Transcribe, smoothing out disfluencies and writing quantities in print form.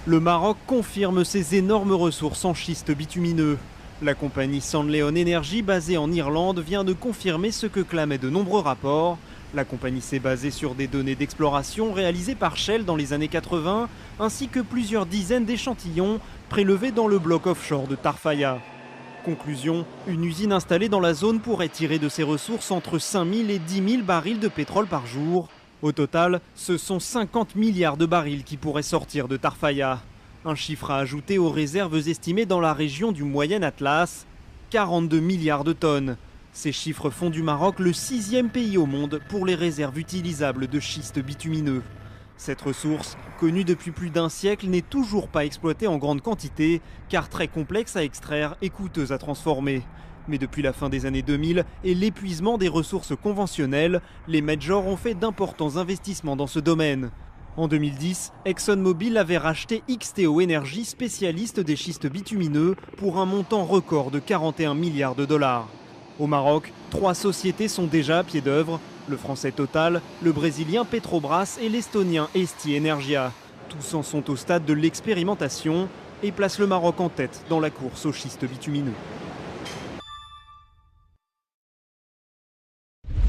Le Maroc confirme ses énormes ressources en schiste bitumineux. La compagnie Sanleon Energy, basée en Irlande, vient de confirmer ce que clamaient de nombreux rapports. La compagnie s'est basée sur des données d'exploration réalisées par Shell dans les années 80, ainsi que plusieurs dizaines d'échantillons prélevés dans le bloc offshore de Tarfaya. Conclusion, une usine installée dans la zone pourrait tirer de ses ressources entre 5000 et 10 000 barils de pétrole par jour. Au total, ce sont 50 milliards de barils qui pourraient sortir de Tarfaya. Un chiffre à ajouter aux réserves estimées dans la région du Moyen Atlas, 42 milliards de tonnes. Ces chiffres font du Maroc le 6e pays au monde pour les réserves utilisables de schiste bitumineux. Cette ressource, connue depuis plus d'un siècle, n'est toujours pas exploitée en grande quantité, car très complexe à extraire et coûteuse à transformer. Mais depuis la fin des années 2000 et l'épuisement des ressources conventionnelles, les majors ont fait d'importants investissements dans ce domaine. En 2010, ExxonMobil avait racheté XTO Energy, spécialiste des schistes bitumineux, pour un montant record de 41 milliards de dollars. Au Maroc, 3 sociétés sont déjà à pied d'œuvre, le français Total, le brésilien Petrobras et l'estonien Esti Energia. Tous en sont au stade de l'expérimentation et placent le Maroc en tête dans la course aux schistes bitumineux.